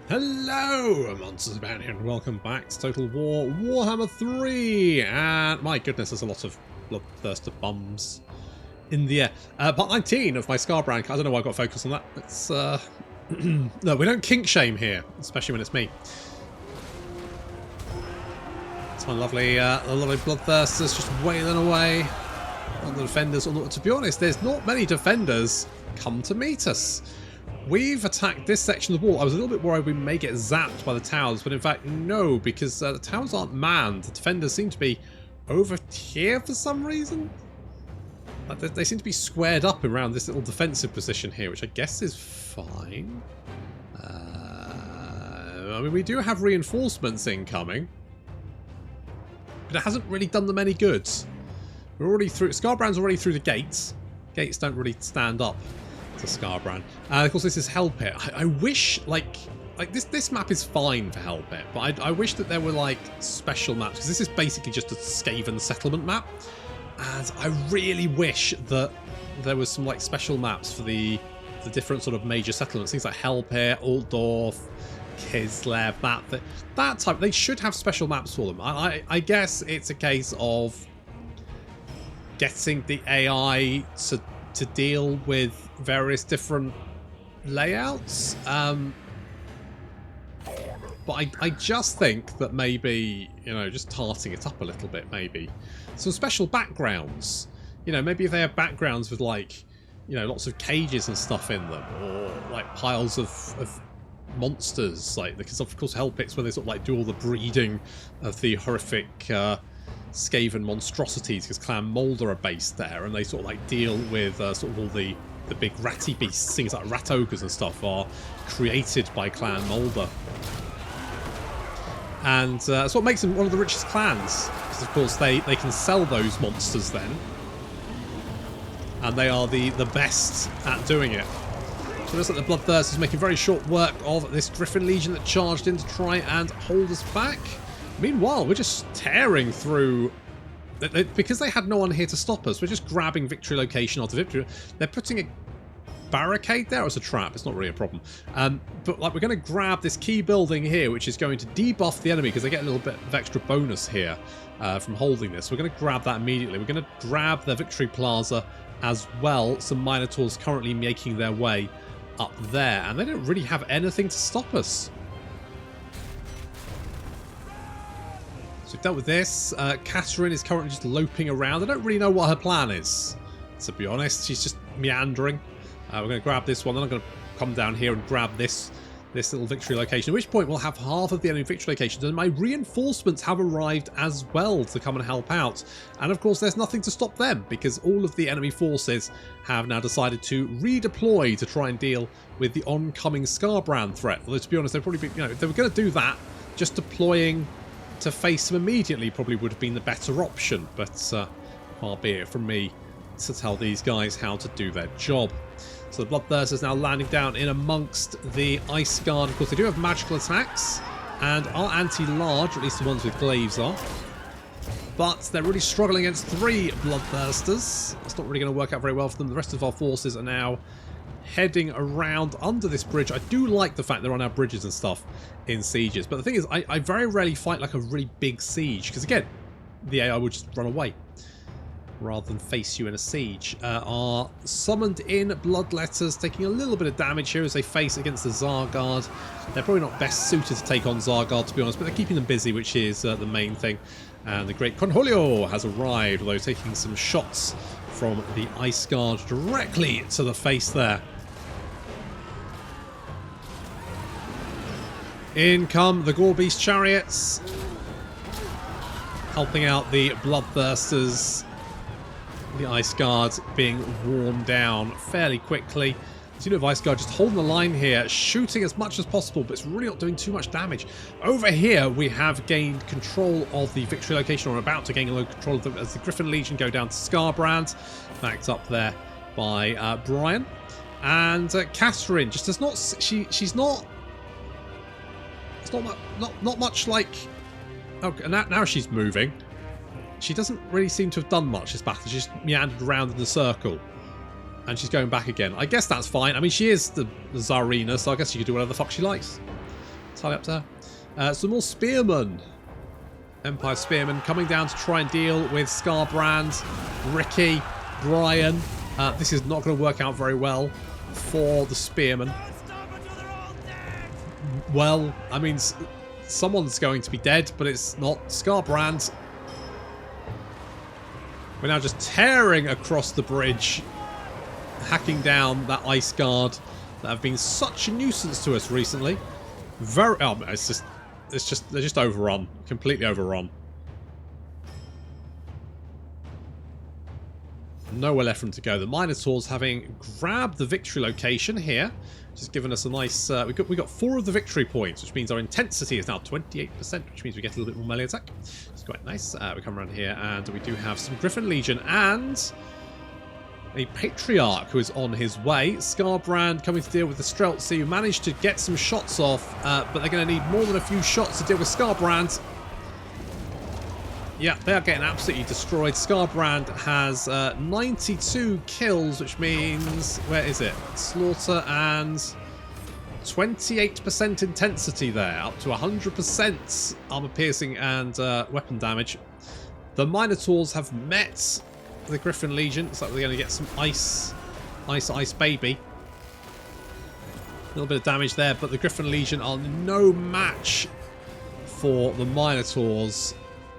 Hello, Monsters About here, and welcome back to Total War Warhammer 3. And my goodness, there's a lot of bloodthirster bums in the air. Part 19 of my Skarbrand. I don't know why I got focused on that. It's no, we don't kink shame here, especially when it's me. It's my lovely, lovely bloodthirsters just wailing away on the defenders. Although, to be honest, there's not many defenders come to meet us. We've attacked this section of the wall. I was a little bit worried we may get zapped by the towers, but in fact, no, because the towers aren't manned. The defenders seem to be over here for some reason. They seem to be squared up around this little defensive position here, which I guess is fine. I mean, we do have reinforcements incoming, but it hasn't really done them any good. We're already through. Skarbrand's already through the gates. Gates don't really stand up to Skarbrand. Of course, this is Hell Pit. I wish, like this map is fine for Hell Pit, but I wish that there were like special maps, because this is basically just a Skaven settlement map, and I really wish that there was some like special maps for the different sort of major settlements, things like Hell Pit, Altdorf, Kislev, that type. They should have special maps for them. I guess it's a case of getting the AI to deal with various different layouts, but I just think that maybe, you know, just tarting it up a little bit, maybe some special backgrounds, you know, maybe if they have backgrounds with, like, you know, lots of cages and stuff in them, or like piles of monsters, like, because of course Hell Pit's where they sort of like do all the breeding of the horrific Skaven monstrosities, because Clan Moulder are based there, and they sort of like deal with sort of all the big ratty beasts, things like rat ogres and stuff are created by Clan Moulder. And that's what makes them one of the richest clans, because of course they can sell those monsters then, and they are the best at doing it. So it looks like the Bloodthirst is making very short work of this Griffin Legion that charged in to try and hold us back. Meanwhile, we're just tearing through, because they had no one here to stop us. We're just grabbing victory location after victory. They're putting a barricade there. It's a trap. It's not really a problem. But like, we're going to grab this key building here, which is going to debuff the enemy because they get a little bit of extra bonus here from holding this. We're going to grab that immediately. We're going to grab the Victory Plaza as well. Some Minotaurs currently making their way up there, and they don't really have anything to stop us. So we've dealt with this. Catherine is currently just loping around. I don't really know what her plan is, to be honest. She's just meandering. We're going to grab this one, then I'm going to come down here and grab this little victory location, at which point we'll have half of the enemy victory locations, and my reinforcements have arrived as well to come and help out. And of course there's nothing to stop them, because all of the enemy forces have now decided to redeploy to try and deal with the oncoming Skarbrand threat. Although, to be honest, they'd probably be, you know, if they were going to do that, just deploying to face them immediately probably would have been the better option, but far be it from me to tell these guys how to do their job. So the Bloodthirst is now landing down in amongst the Ice Guard. Of course, they do have magical attacks and are anti-large, or at least the ones with glaives are. But they're really struggling against 3 Bloodthirsters. It's not really going to work out very well for them. The rest of our forces are now heading around under this bridge. I do like the fact they're on our bridges and stuff in sieges. But the thing is, I very rarely fight like a really big siege, because again, the AI will just run away rather than face you in a siege. Are summoned in Bloodletters, taking a little bit of damage here as they face against the Zargard. They're probably not best suited to take on Zargard, to be honest, but they're keeping them busy, which is the main thing. And the Great Conholio has arrived, although taking some shots from the Ice Guard directly to the face there. In come the Gorebeast chariots, helping out the Bloodthirsters. The Ice Guard being worn down fairly quickly. So, you know, Ice Guard just holding the line here, shooting as much as possible, but it's really not doing too much damage. Over here, we have gained control of the victory location, or about to gain control of them, as the Griffin Legion go down to Skarbrand, backed up there by Brian. And Catherine just does not. She's not. It's not much like. Okay, now she's moving. She doesn't really seem to have done much this battle. She's just meandered around in the circle. And she's going back again. I guess that's fine. I mean, she is the Tsarina, so I guess she can do whatever the fuck she likes. entirely up to her. Some more spearmen. Empire spearmen coming down to try and deal with Skarbrand, Ricky, Brian. This is not going to work out very well for the spearmen. Well, I mean, someone's going to be dead, but it's not Skarbrand. We're now just tearing across the bridge, hacking down that ice guard that have been such a nuisance to us recently. Very, they're just overrun, completely overrun. Nowhere left for them to go. The Minotaurs having grabbed the victory location here, just giving us a nice. We got 4 of the victory points, which means our intensity is now 28%, which means we get a little bit more melee attack. It's quite nice. We come around here and we do have some Griffin Legion and a Patriarch who is on his way. Skarbrand coming to deal with the Streltsy, who managed to get some shots off, but they're going to need more than a few shots to deal with Skarbrand. Yeah, they are getting absolutely destroyed. Skarbrand has 92 kills, which means, where is it? Slaughter and 28% intensity there, up to 100% armor piercing and weapon damage. The Minotaurs have met the Griffin Legion. Looks like we're going to get some ice baby. A little bit of damage there, but the Griffin Legion are no match for the Minotaurs.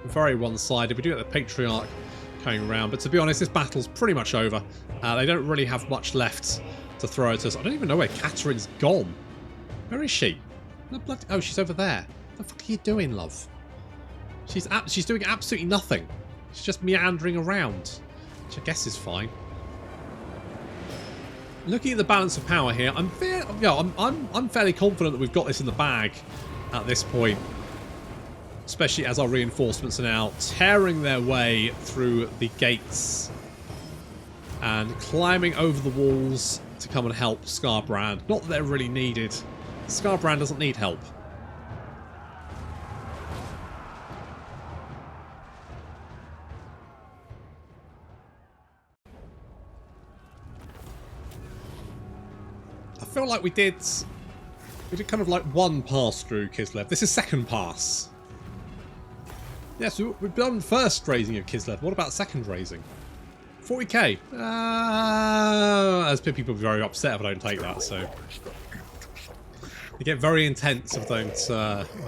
Very one-sided. We do get the Patriarch coming around, but to be honest, this battle's pretty much over. They don't really have much left to throw at us. I don't even know where Catherine's gone. Where is she? Oh, she's over there. What the fuck are you doing, love? She's doing absolutely nothing. She's just meandering around, which I guess is fine. Looking at the balance of power here, I'm fairly confident that we've got this in the bag at this point. Especially as our reinforcements are now tearing their way through the gates and climbing over the walls to come and help Skarbrand. Not that they're really needed. Skarbrand doesn't need help. I feel like we did kind of like one pass through Kislev. This is second pass. Yes, we've done first raising of Kislev. What about second raising? 40k. As people will be very upset if I don't take that. So they get very intense if I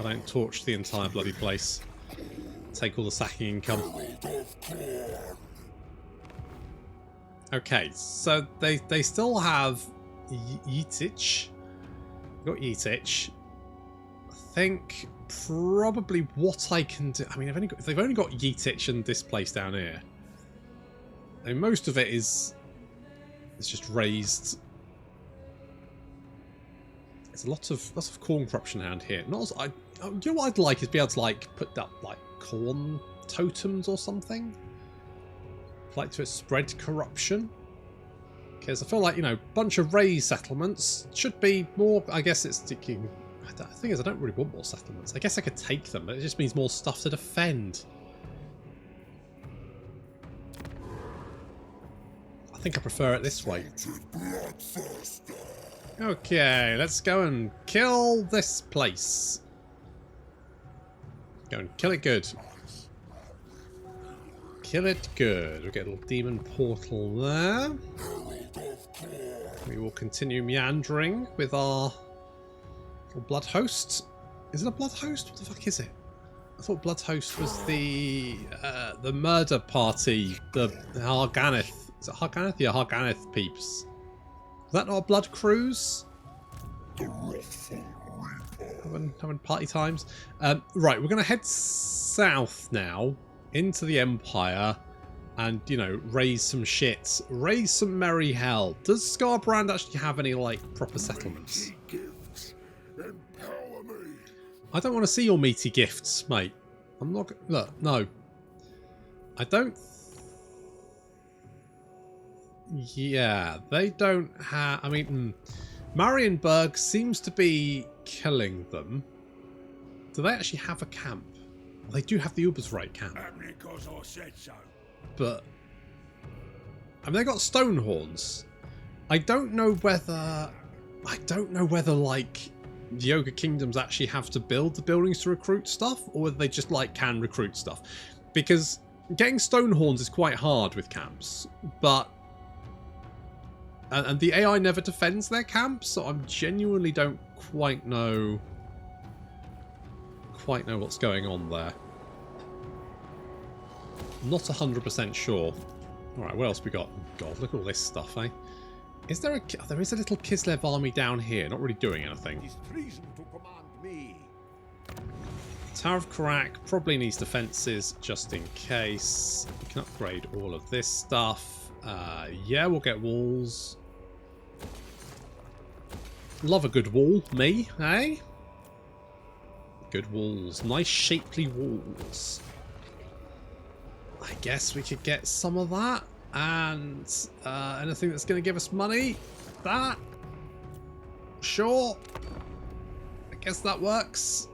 don't torch the entire bloody place. Take all the sacking income. Okay, so they still have Yitich. We've got Yitich. I think probably what I can do. I mean, if they've only got Yitich and this place down here, I mean, most of it it's just raised. There's lots of corn corruption around here. Not as you know what I'd like is be able to like put up like corn totems or something, like to spread corruption. Because I feel like, you know, a bunch of raised settlements should be more. I guess it's sticking. The thing is, I don't really want more settlements. I guess I could take them, but it just means more stuff to defend. I think I prefer it this way. Okay, let's go and kill this place. Go and kill it good. Kill it good. We'll get a little demon portal there. We will continue meandering with our blood host. Is it a blood host? What the fuck is it? I thought blood host was the murder party, the Harganeth. Is it Harganeth? Yeah, Harganeth peeps. Is that not a blood cruise? Having party times. Right, we're going to head south now into the Empire and, you know, raise some shit. Raise some merry hell. Does Skarbrand actually have any, like, proper settlements? I don't want to see your meaty gifts, mate. I'm not... Look, no. I don't... Yeah, they don't have... I mean, Marienburg seems to be killing them. Do they actually have a camp? Well, they do have the Ubersreich camp. Because I said so. But... I mean, they got Stonehorns. I don't know whether, like... the Ogre Kingdoms actually have to build the buildings to recruit stuff, or whether they just like can recruit stuff. Because getting stone horns is quite hard with camps, but and the AI never defends their camps, so I genuinely don't quite know what's going on there. Not 100% sure. Alright, what else we got? God, look at all this stuff, eh? There is a little Kislev army down here, not really doing anything. Tower of Karak probably needs defences just in case. We can upgrade all of this stuff. Yeah, we'll get walls. Love a good wall, me, eh? Good walls. Nice shapely walls. I guess we could get some of that. And anything that's going to give us money. That. Sure. I guess that works.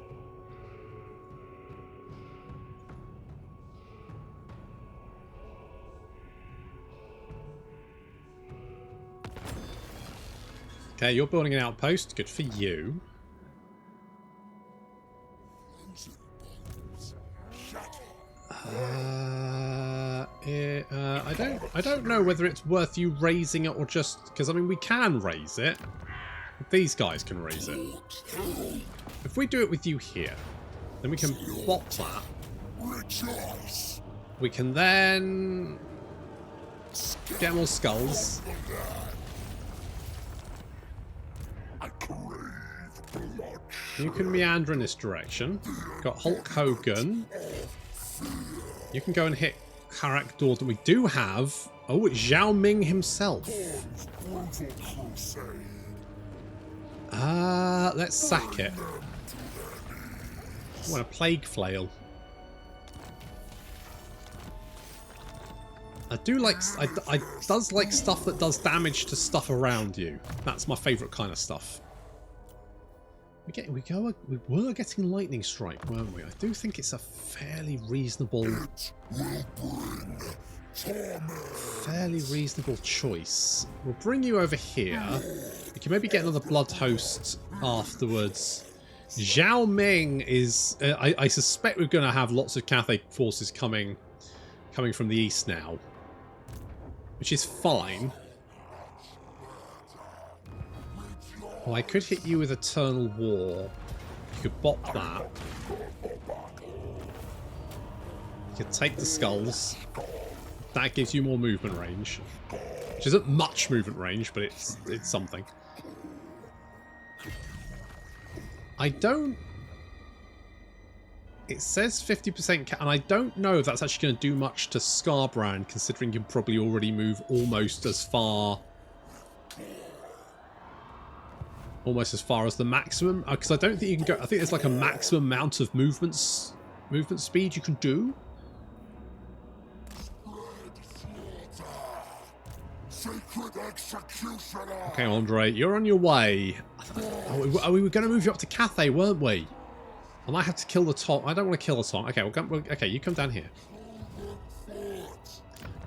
Okay, you're building an outpost. Good for you. I don't know whether it's worth you raising it or just because I mean we can raise it. These guys can raise it. If we do it with you here, then we can bot that. We can then get more skulls. You can meander in this direction. Got Hulk Hogan. You can go and hit Karak Door that we do have. Oh, it's Zhao Ming himself. Let's sack it. I want a plague flail. I do like. I does like stuff that does damage to stuff around you. That's my favourite kind of stuff. We were getting lightning strike, weren't we? I do think it's a fairly reasonable choice. We'll bring you over here. We can maybe get another blood host afterwards. Zhao Ming is. I suspect we're going to have lots of Cathay forces coming from the east now, which is fine. Oh, I could hit you with Eternal War. You could bop that. You could take the skulls. That gives you more movement range. Which isn't much movement range, but it's something. I don't... It says 50% and I don't know if that's actually going to do much to Skarbrand, considering you can probably already move almost as far as the maximum, because I don't think you can go. I think there's like a maximum amount of movement speed you can do. Okay, Andre, you're on your way. Oh, we were going to move you up to Cathay, weren't we? I might have to kill the Tong. I don't want to kill the Tong. Okay, okay, you come down here.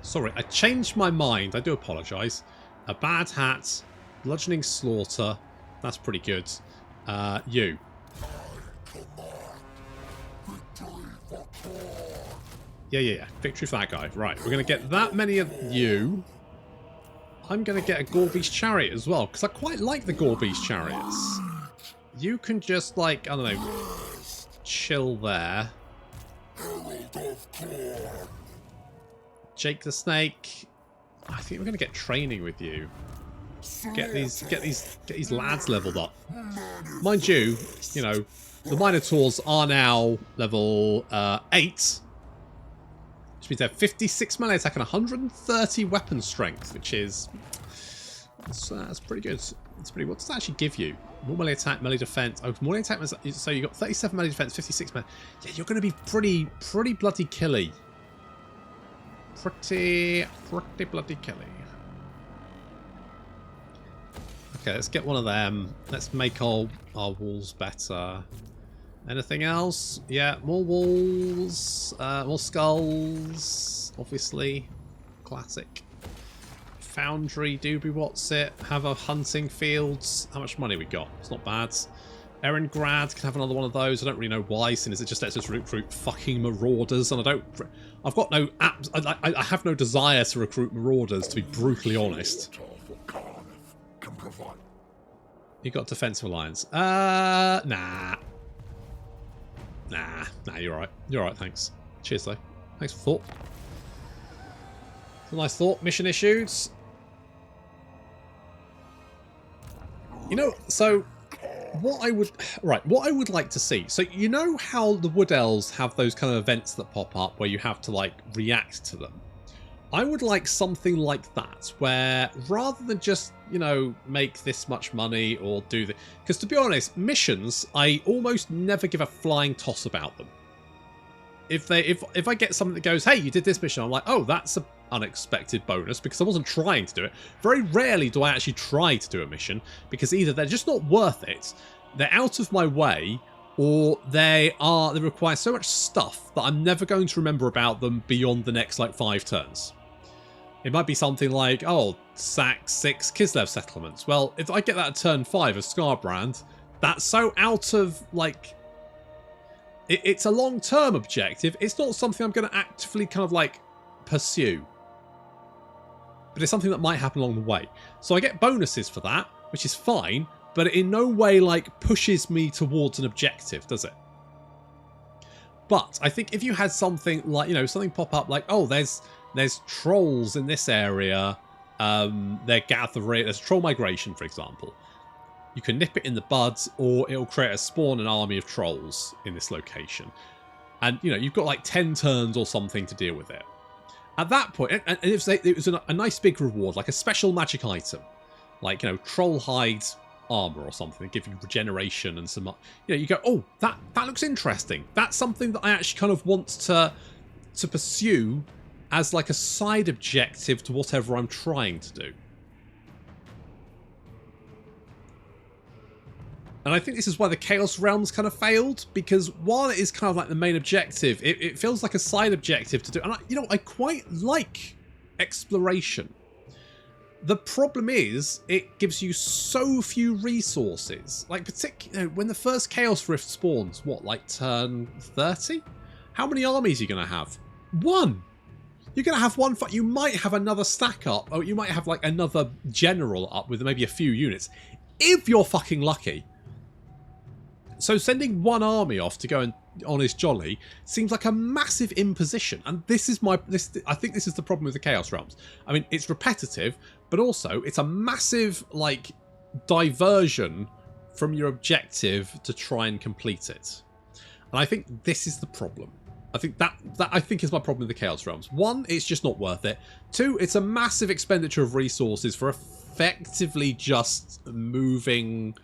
Sorry, I changed my mind. I do apologise. A bad hat, bludgeoning slaughter. That's pretty good. You. Yeah. Victory for that guy. Right, we're going to get that many of you. I'm going to get a Gorby's chariot as well, because I quite like the Gorby's chariots. You can just, like, I don't know, chill there. Jake the Snake. I think we're going to get training with you. Get these lads leveled up. Mind you, you know, the Minotaurs are now level 8. Which means they have 56 melee attack and 130 weapon strength, which is that's pretty good. It's pretty. What does that actually give you? More melee attack, melee defense. Oh, melee attack. So you got 37 melee defense, 56 melee. Yeah, you're going to be pretty bloody killy. Pretty bloody killy. Okay, let's get one of them. Let's make our walls better. Anything else? Yeah, more walls. More skulls. Obviously. Classic. Foundry, doobie what's it? Have a hunting fields. How much money we got? It's not bad. Erengrad can have another one of those. I don't really know why, since it just lets us recruit fucking marauders, and I've got no I have no desire to recruit marauders, to be brutally honest. You got defensive alliance? Nah, you're right. You're right, thanks. Cheers though. Thanks for thought. It's a nice thought. Mission issued. You know, so what I would like to see. So you know how the Wood Elves have those kind of events that pop up where you have to like react to them. I would like something like that, where rather than just, you know, make this much money or do the, because to be honest, missions, I almost never give a flying toss about them. If I get something that goes, hey, you did this mission, I'm like, oh, that's an unexpected bonus, because I wasn't trying to do it. Very rarely do I actually try to do a mission, because either they're just not worth it, they're out of my way, or they require so much stuff that I'm never going to remember about them beyond the next like 5 turns. It might be something like, oh, sack 6 Kislev settlements. Well, if I get that at turn 5 of Skarbrand, that's so out of, like... It's a long-term objective. It's not something I'm going to actively kind of, like, pursue. But it's something that might happen along the way. So I get bonuses for that, which is fine, but it in no way, like, pushes me towards an objective, does it? But I think if you had something like, you know, something pop up like, oh, there's trolls in this area, they're gathering, there's troll migration, for example. You can nip it in the bud, or it'll create a spawn an army of trolls in this location. And, you know, you've got like 10 turns or something to deal with it. At that point, and it was a nice big reward, like a special magic item, like, you know, troll hide armor or something, give you regeneration and some, you know, you go, oh, that looks interesting. That's something that I actually kind of want to pursue as like a side objective to whatever I'm trying to do. And I think this is why the Chaos Realms kind of failed, because while it is kind of like the main objective, it feels like a side objective to do. And you know, I quite like exploration. The problem is, it gives you so few resources. Like, particularly, you know, when the first Chaos Rift spawns, what, like turn 30? How many armies are you going to have? 1! You're going to have 1 fight. You might have another stack up, or you might have like another general up with maybe a few units, if you're fucking lucky. So sending 1 army off to go on his jolly seems like a massive imposition, and this is I think this is the problem with the Chaos Realms. I mean, it's repetitive, but also it's a massive like diversion from your objective to try and complete it. And I think this is the problem. I think that I think is my problem with the Chaos Realms. 1, it's just not worth it. 2, it's a massive expenditure of resources for effectively just moving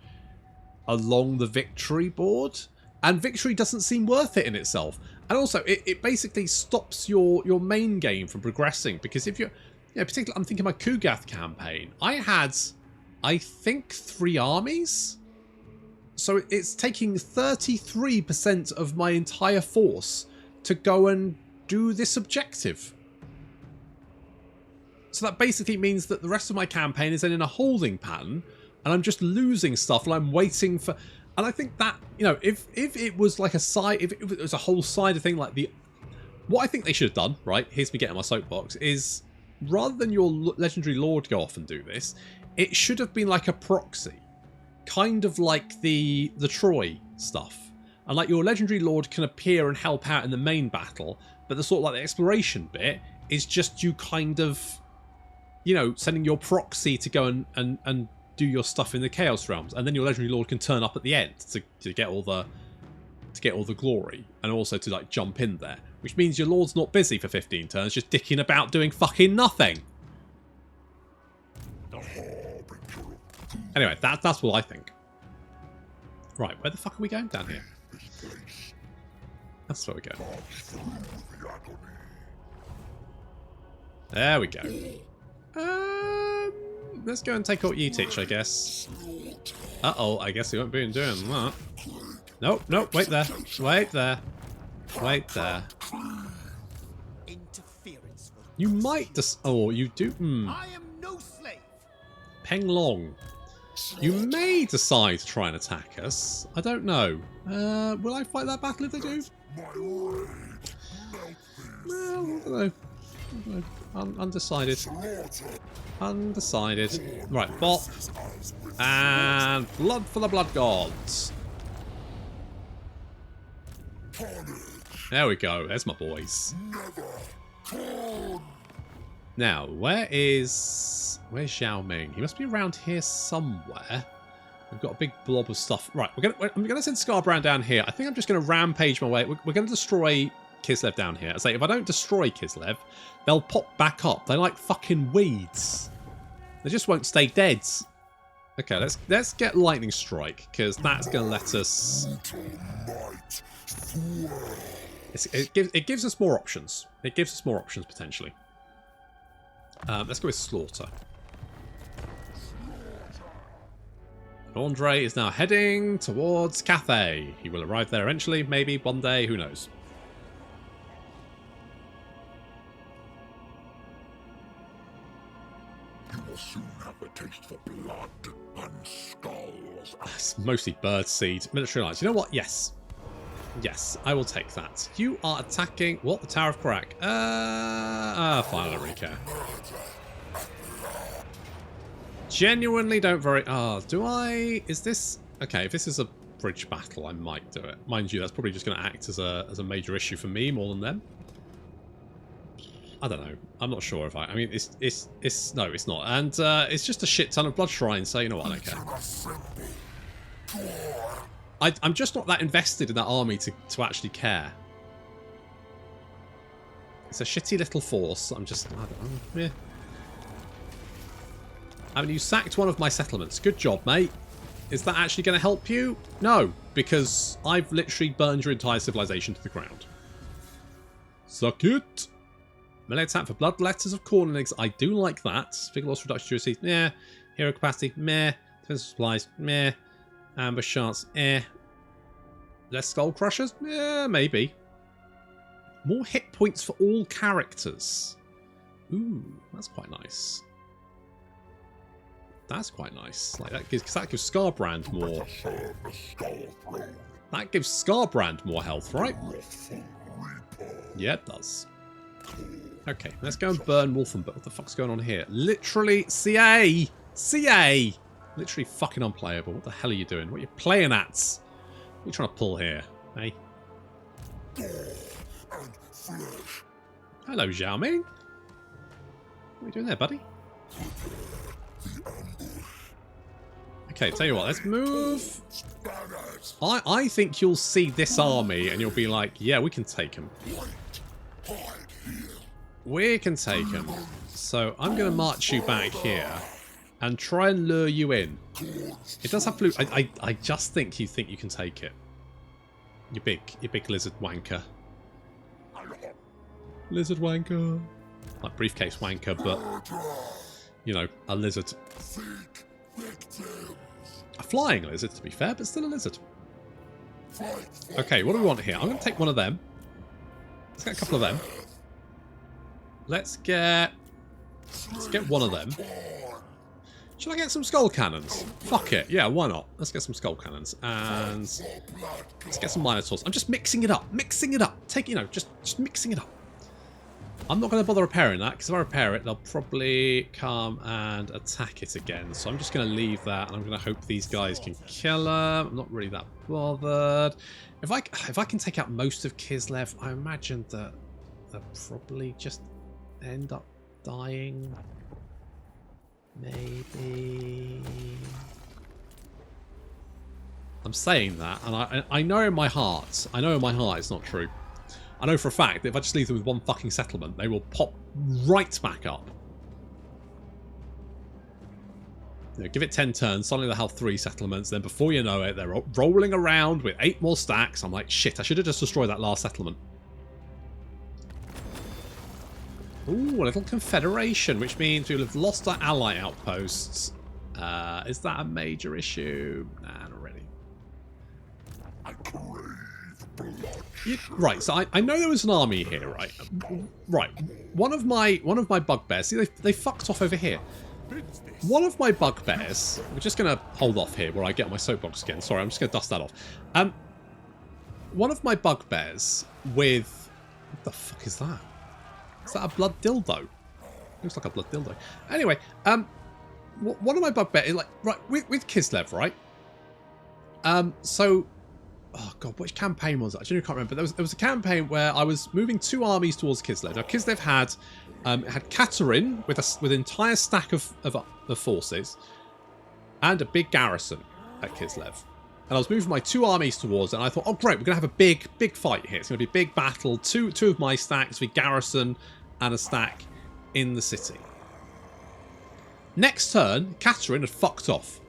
along the victory board, and victory doesn't seem worth it in itself. And also it basically stops your main game from progressing, because if you're, you know, particularly I'm thinking my Kugath campaign, I had I think 3 armies, so it's taking 33% of my entire force to go and do this objective. So that basically means that the rest of my campaign is then in a holding pattern, and I'm just losing stuff, and I'm waiting for... And I think that, you know, if it was like a side... If it was a whole side of thing, like the... What I think they should have done, right, here's me getting my soapbox, is rather than your Legendary Lord go off and do this, it should have been like a proxy. Kind of like the Troy stuff. And like your Legendary Lord can appear and help out in the main battle, but the sort of like the exploration bit is just you kind of, you know, sending your proxy to go and do your stuff in the Chaos Realms, and then your Legendary Lord can turn up at the end to get all the glory, and also to like jump in there, which means your Lord's not busy for 15 turns just dicking about doing fucking nothing. Anyway, that's what I think. Right, where the fuck are we going? Down here. That's where we go. There we go. Let's go and take out you teach, I guess. Uh-oh, I guess we won't be doing that. Nope, nope, wait there. Wait there. Wait there. You might just... Oh, you do... I am no slave. Peng Long. You may decide to try and attack us. I don't know. Will I fight that battle if they do? Well, I don't know. Undecided. Undecided. Right, bot. And blood for the blood gods. There we go. There's my boys. Now, where's Xiao Ming? He must be around here somewhere. We've got a big blob of stuff. Right, I'm gonna send Skarbrand down here. I think I'm just gonna rampage my way. We're gonna destroy Kislev down here. I say if I don't destroy Kislev, they'll pop back up. They're like fucking weeds. They just won't stay dead. Okay, let's get lightning strike because that's gonna let us. It gives us more options. It gives us more options potentially. Let's go with slaughter. Andre is now heading towards Cathay. He will arrive there eventually, maybe one day, who knows. You will soon have a taste for blood and skulls. It's mostly birdseed. Military alliance. You know what? Yes. Yes, I will take that. You are attacking... What? The Tower of Korak. Fine, I don't really care. Genuinely don't very... do I... Is this... Okay, if this is a bridge battle, I might do it. Mind you, that's probably just going to act as a major issue for me more than them. I don't know. I'm not sure if I mean, it's... No, it's not. And it's just a shit ton of blood shrines, so you know what, I don't care. I'm just not that invested in that army to actually care. It's a shitty little force. I'm just... I don't know. Yeah. I mean, you sacked one of my settlements. Good job, mate. Is that actually going to help you? No, because I've literally burned your entire civilization to the ground. Suck it. Melee attack for blood, letters of Khorne and I do like that. Figure loss reduction to yeah. Hero capacity, meh. Defensive supplies, meh. Ambush chance, eh. Less skull crushers, yeah, maybe. More hit points for all characters. Ooh, that's quite nice. That's quite nice. Like that gives Skarbrand more. That gives Skarbrand more health, right? Yeah, it does. Okay, let's go and burn wolfenburg. What the fuck's going on here? Literally, CA! CA! Literally fucking unplayable. What the hell are you doing? What are you playing at? What are you trying to pull here? Hey? Hello, Xiao Ming. What are you doing there, buddy? Okay, tell you what, let's move. I think you'll see this army and you'll be like, yeah, we can take him. We can take him. So I'm going to march you back here and try and lure you in. It does have blue. I just think you can take it. You big lizard wanker. Lizard wanker. Like briefcase wanker, but you know, a lizard. A flying lizard, to be fair, but still a lizard. Okay, what do we want here? I'm going to take one of them. Let's get a couple of them. Let's get one of them. Should I get some skull cannons? Fuck it. Yeah, why not? Let's get some skull cannons. And let's get some minotaurs. I'm just mixing it up. Mixing it up. Just mixing it up. I'm not going to bother repairing that, because if I repair it, they'll probably come and attack it again. So I'm just going to leave that, and I'm going to hope these guys can kill them. I'm not really that bothered. If I can take out most of Kislev, I imagine that they'll probably just end up dying. Maybe. I'm saying that, and I know in my heart, it's not true. I know for a fact that if I just leave them with one fucking settlement, they will pop right back up. You know, give it 10 turns, suddenly they'll have 3 settlements, then before you know it, they're rolling around with 8 more stacks. I'm like, shit, I should have just destroyed that last settlement. Ooh, a little confederation, which means we'll have lost our ally outposts. Is that a major issue? Nah, not really. Right, so I know there was an army here, right? Right. One of my bugbears. See, they fucked off over here. One of my bugbears, we're just going to hold off here where I get my soapbox again. Sorry, I'm just going to dust that off. One of my bugbears with... What the fuck is that? Is that a blood dildo? Looks like a blood dildo. Anyway, one of my bugbears, like, right, with Kislev, right? So... Oh god, which campaign was it? I genuinely can't remember. There was a campaign where I was moving 2 armies towards Kislev. Now Kislev had Cathay with an entire stack of forces and a big garrison at Kislev. And I was moving my 2 armies towards it, and I thought, oh great, we're gonna have a big fight here. It's gonna be a big battle. Two of my stacks with garrison and a stack in the city. Next turn, Cathay had fucked off.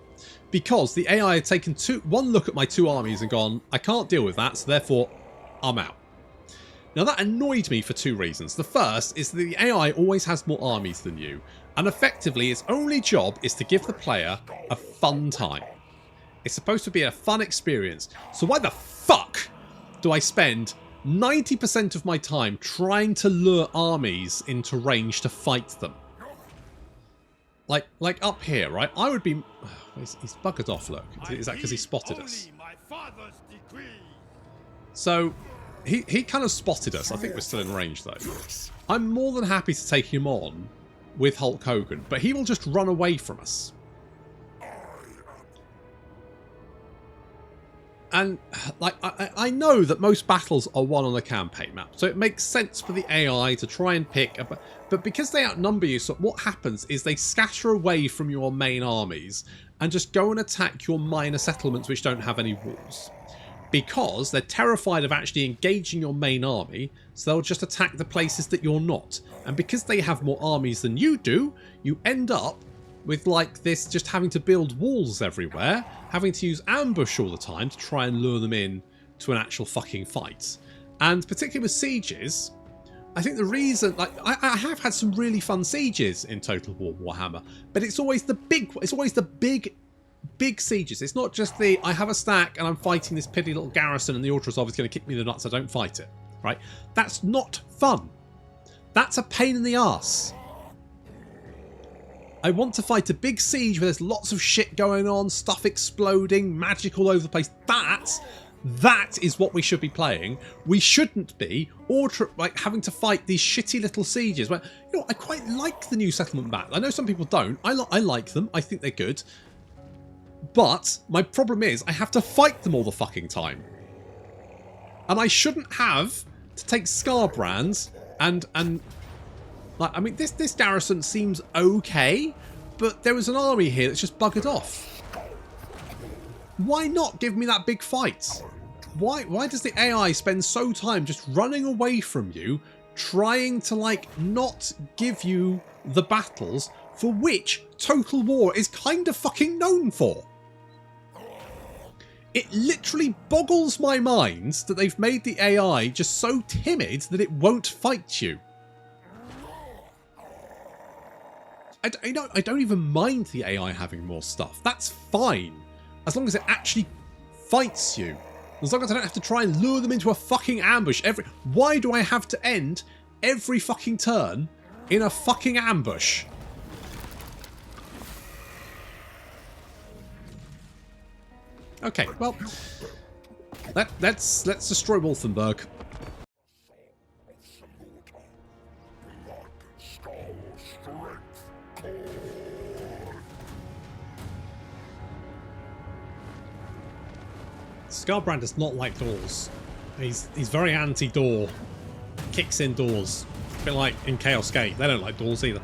Because the AI had taken one look at my 2 armies and gone, I can't deal with that, so therefore I'm out. Now that annoyed me for 2 reasons. The first is that the AI always has more armies than you, and effectively its only job is to give the player a fun time. It's supposed to be a fun experience, so why the fuck do I spend 90% of my time trying to lure armies into range to fight them? Like up here, right? I would be... He's buggered off, look. Is that because he spotted us? So, he kind of spotted us. I think we're still in range, though. I'm more than happy to take him on with Hulk Hogan, but he will just run away from us. And, like, I know that most battles are won on a campaign map, so it makes sense for the AI to try and pick... But because they outnumber you, so what happens is they scatter away from your main armies and just go and attack your minor settlements which don't have any walls. Because they're terrified of actually engaging your main army, so they'll just attack the places that you're not. And because they have more armies than you do, you end up with like this, just having to build walls everywhere, having to use ambush all the time to try and lure them in to an actual fucking fight. And particularly with sieges, I think the reason, like, I have had some really fun sieges in Total War Warhammer, but it's always the big sieges. It's not just the, I have a stack and I'm fighting this piddly little garrison and the Ultrasov is going to kick me in the nuts, I don't fight it, right? That's not fun. That's a pain in the arse. I want to fight a big siege where there's lots of shit going on, stuff exploding, magic all over the place. That is what we should be playing. We shouldn't be like having to fight these shitty little sieges. Where, you know, I quite like the new settlement map. I know some people don't. I like them. I think they're good. But my problem is I have to fight them all the fucking time. And I shouldn't have to take Skarbrand and like, I mean, this garrison seems okay, but there was an army here that's just buggered off. Why not give me that big fight? Why does the AI spend so time just running away from you, trying to, like, not give you the battles for which Total War is kind of fucking known for? It literally boggles my mind that they've made the AI just so timid that it won't fight you. I don't even mind the AI having more stuff. That's fine. As long as it actually fights you. As long as I don't have to try and lure them into a fucking ambush. Why do I have to end every fucking turn in a fucking ambush? Okay, well, let's destroy Wolfenburg. Skarbrand does not like doors. He's very anti-door. Kicks in doors. A bit like in Chaos Gate. They don't like doors either.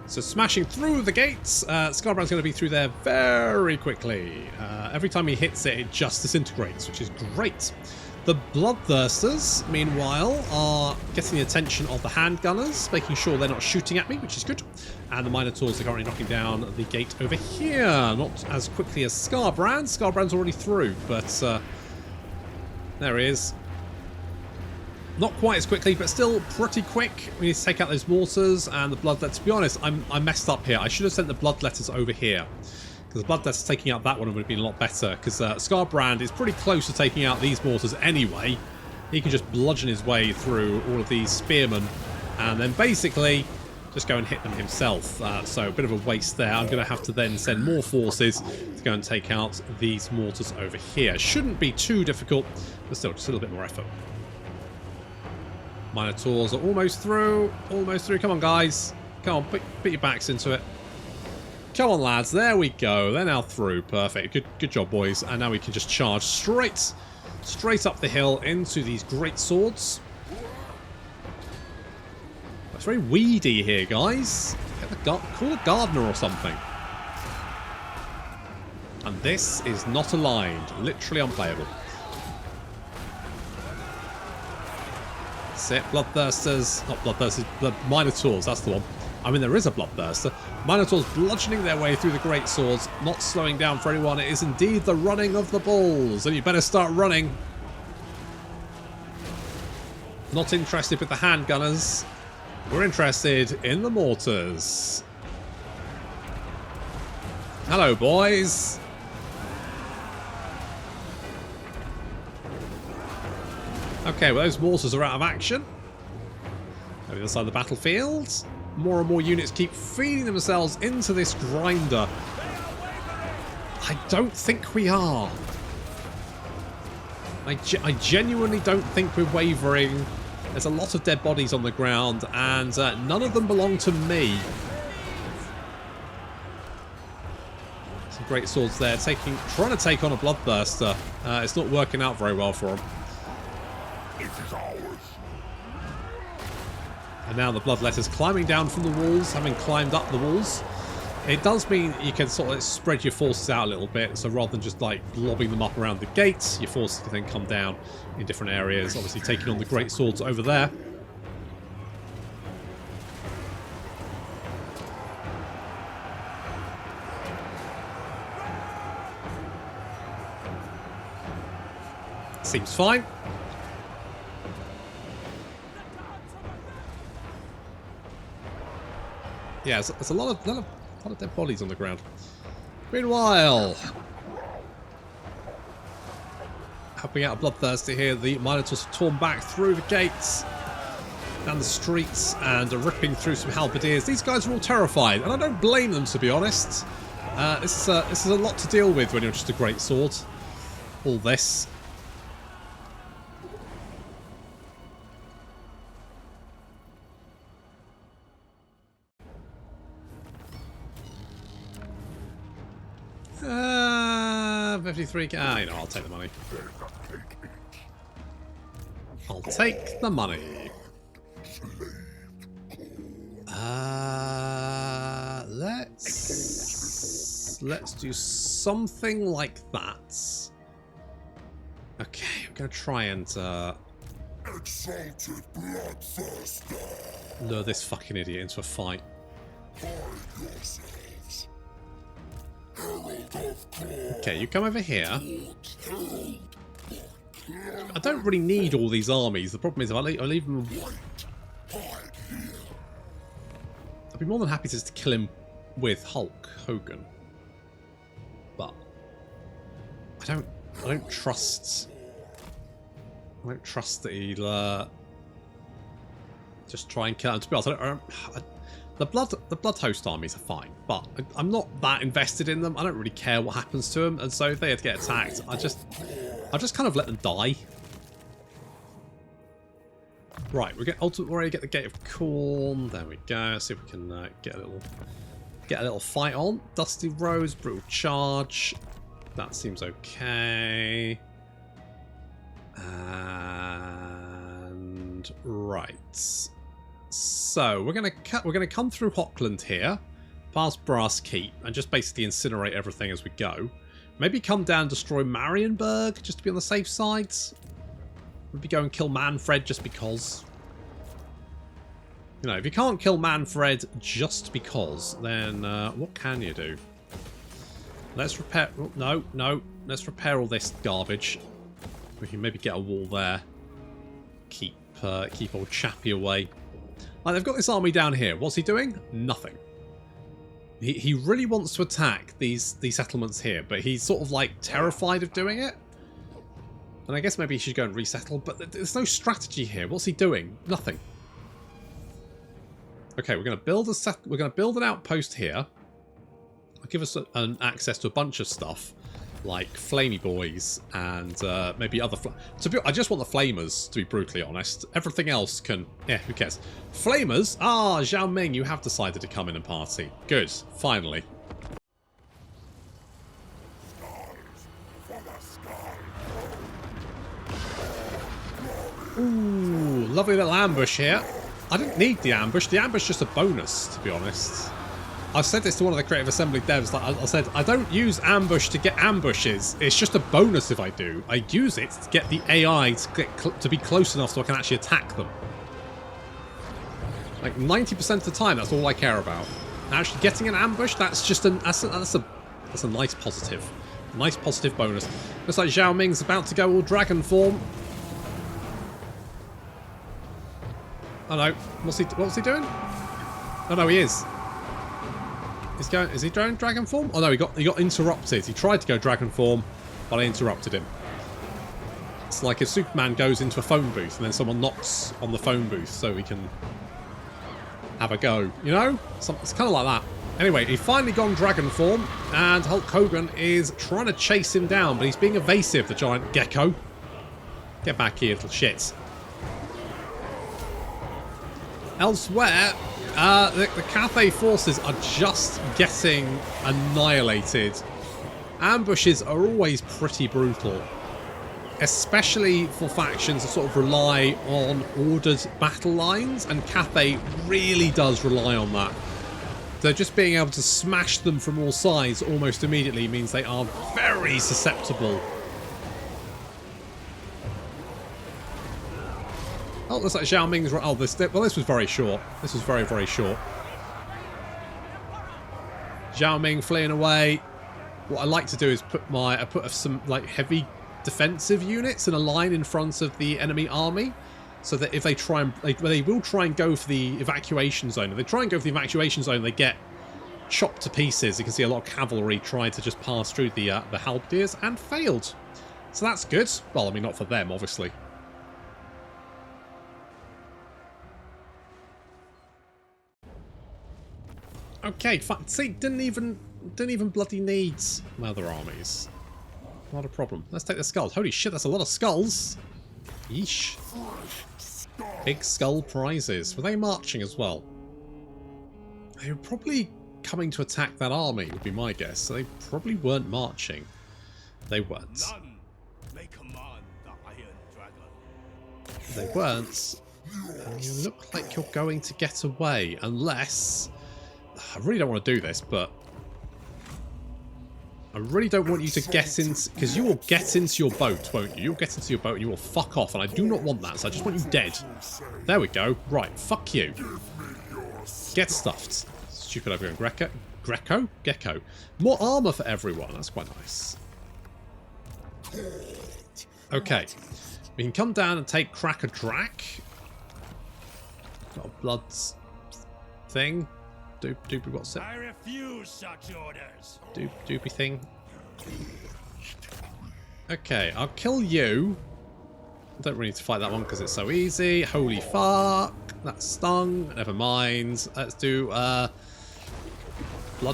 So smashing through the gates. Skarbrand's going to be through there very quickly. Every time he hits it, it just disintegrates, which is great. The Bloodthirsters, meanwhile, are getting the attention of the handgunners, making sure they're not shooting at me, which is good. And the Minotaurs are currently knocking down the gate over here. Not as quickly as Skarbrand. Skarbrand's already through, but there he is. Not quite as quickly, but still pretty quick. We need to take out those mortars and the Bloodletters. To be honest, I messed up here. I should have sent the Bloodletters over here. Because the Bloodletters taking out that one would have been a lot better. Because Skarbrand is pretty close to taking out these mortars anyway. He can just bludgeon his way through all of these spearmen. And then basically just go and hit them himself. So a bit of a waste there. I'm going to have to then send more forces to go and take out these mortars over here. Shouldn't be too difficult, but still, just a little bit more effort. Minotaurs are almost through. Almost through. Come on, guys. Come on, put your backs into it. Come on, lads. There we go. They're now through. Perfect. Good job, boys. And now we can just charge straight up the hill into these great swords. It's very weedy here, guys. Call a gardener or something. And this is not aligned. Literally unplayable. That's it. Bloodthirsters. Not bloodthirsters. Blood Minotaurs. That's the one. I mean, there is a Bloodthirster. Minotaurs bludgeoning their way through the great swords. Not slowing down for anyone. It is indeed the running of the bulls. And you better start running. Not interested with the handgunners. We're interested in the mortars. Hello, boys. Okay, well, those mortars are out of action. Over the other side of the battlefield. More and more units keep feeding themselves into this grinder. I don't think we are. I genuinely don't think we're wavering. There's a lot of dead bodies on the ground, and none of them belong to me. Some great swords there, trying to take on a Bloodthirster. It's not working out very well for him. And now the Bloodletter's climbing down from the walls, having climbed up the walls. It does mean you can sort of spread your forces out a little bit, so rather than just like lobbing them up around the gates, your forces can then come down in different areas, obviously taking on the great swords over there. Seems fine. Yeah, there's a lot of dead bodies on the ground. Meanwhile, helping out a Bloodthirster here, the Minotaurs have torn back through the gates, down the streets, and are ripping through some halberdiers. These guys are all terrified, and I don't blame them, to be honest. This is a lot to deal with when you're just a great sword. All this. $53k. You know, I'll take the money. I'll take the money. Let's do something like that. Okay, I'm gonna try and Exalted bloodthirster. lure this fucking idiot into a fight. Hide yourselves. Herald of Khorne. Okay, you come over here. I don't really need all these armies. The problem is, I'll leave them. I'd be more than happy just to kill him with Hogan, but I don't trust. I don't trust that he'll just try and kill him. To be honest, the blood host armies are fine, but I'm not that invested in them. I don't really care what happens to them, and so if they had to get attacked, I'll just kind of let them die. Right, we're ready to get the Gate of Khorne. There we go. Let's see if we can get a little fight on. Dusty Rose, brutal charge. That seems okay. And right. So we're gonna come through Hockland here, past Brass Keep, and just basically incinerate everything as we go. Maybe come down and destroy Marienburg just to be on the safe side. Maybe go and kill Manfred just because. You know, if you can't kill Manfred just because, then what can you do? Let's repair. Oh, no. Let's repair all this garbage. We can maybe get a wall there. Keep old Chappie away. Like, they've got this army down here. What's he doing? Nothing. He really wants to attack these settlements here, but he's sort of like terrified of doing it. And I guess maybe he should go and resettle, but there's no strategy here. What's he doing? Nothing. Okay, we're going to build an outpost here. It'll give us an access to a bunch of stuff, like flamey boys and maybe other. I just want the flamers, to be brutally honest. Everything else can. Yeah, who cares? Flamers. Ah, Zhao Ming, you have decided to come in and party. Good, finally. Ooh, lovely little ambush here. I didn't need the ambush. The ambush is just a bonus, to be honest. I've said this to one of the Creative Assembly devs. Like I said, I don't use ambush to get ambushes. It's just a bonus if I do. I use it to get the AI to be close enough so I can actually attack them. Like 90% of the time, that's all I care about. Actually getting an ambush, that's just that's a nice positive. Nice positive bonus. Looks like Zhao Ming's about to go all dragon form. Oh no, what's he doing? Oh no, he is. Is he going dragon form? Oh no, he got interrupted. He tried to go dragon form, but I interrupted him. It's like if Superman goes into a phone booth and then someone knocks on the phone booth so he can have a go. You know? It's kind of like that. Anyway, he finally gone dragon form, and Hulk Hogan is trying to chase him down, but he's being evasive, the giant gecko. Get back here, little shit. Elsewhere, the Cathay forces are just getting annihilated. Ambushes are always pretty brutal, especially for factions that sort of rely on ordered battle lines, and Cathay really does rely on that. So just being able to smash them from all sides almost immediately means they are very susceptible. Oh, looks like Zhao Ming's right. Oh, this was very short. This was very, very short. Zhao Ming fleeing away. What I like to do is put some like heavy defensive units in a line in front of the enemy army, so that if they try and they will try and go for the evacuation zone. If they try and go for the evacuation zone, they get chopped to pieces. You can see a lot of cavalry trying to just pass through the halberdiers and failed. So that's good. Well, I mean, not for them, obviously. Okay, fine. See, didn't even bloody need other armies. Not a problem. Let's take the skulls. Holy shit, that's a lot of skulls. Yeesh. Big skull prizes. Were they marching as well? They were probably coming to attack that army, would be my guess. So they probably weren't marching. They weren't. They weren't. You look like you're going to get away, unless... I really don't want to do this, but I really don't want you to get into... Because you will get into your boat, won't you? You'll get into your boat and you will fuck off, and I do not want that, so I just want you dead. There we go. Right, fuck you. Get stuffed. Stupid over here. Gecko? More armour for everyone. That's quite nice. Okay. We can come down and take Cracker Drac. Got a blood thing. Doopy, what's it? I refuse such orders. Doopy thing. Okay, I'll kill you. I don't really need to fight that one because it's so easy. Holy fuck. That stung. Never mind. Let's do blood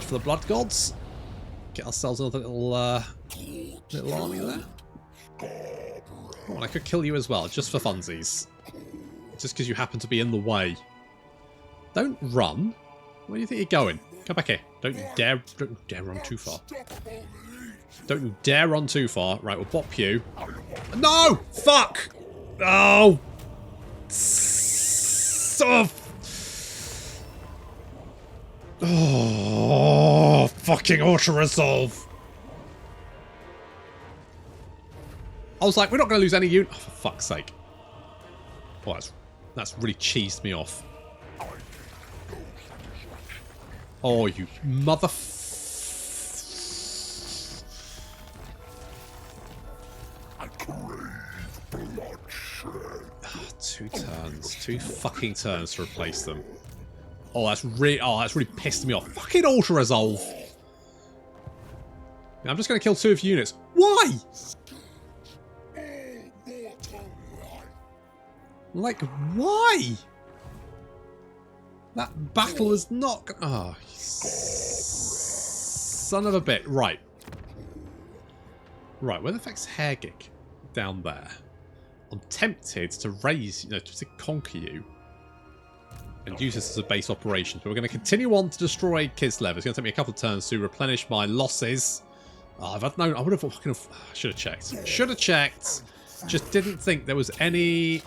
for the blood gods. Get ourselves another little army there. Oh, I could kill you as well, just for funsies. Just because you happen to be in the way. Don't run. Where do you think you're going? Come back here. Don't you dare run too far. Don't you dare run too far. Right, we'll bop you. No! Fuck! Oh! Oh! Fucking auto-resolve! I was like, we're not going to lose any unit. Oh, for fuck's sake. Oh, that's really cheesed me off. Oh, you mother... Two turns. 2 fucking turns to replace them. Oh, that's really pissed me off. Fucking auto-resolve. I'm just going to kill 2 of your units. Why? Like, why? That battle is not... Oh, son of a bit. Right. Right, where the fuck's Hergig? Down there. I'm tempted to raise, to conquer you. And use this as a base operation. But we're going to continue on to destroy Kislev. It's going to take me a couple of turns to replenish my losses. Oh, if I'd known, I would have fucking... Should have checked. Should have checked. Just didn't think there was any...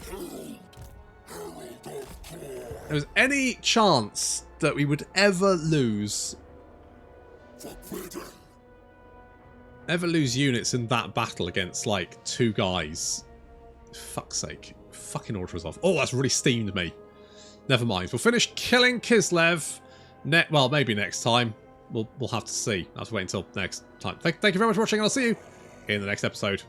There was any chance that we would ever lose... Ever lose units in that battle against, like, 2 guys. Fuck's sake. Fucking order was off. Oh, that's really steamed me. Never mind. We'll finish killing Kislev. Well, maybe next time. We'll have to see. I'll have to wait until next time. Thank you very much for watching, and I'll see you in the next episode.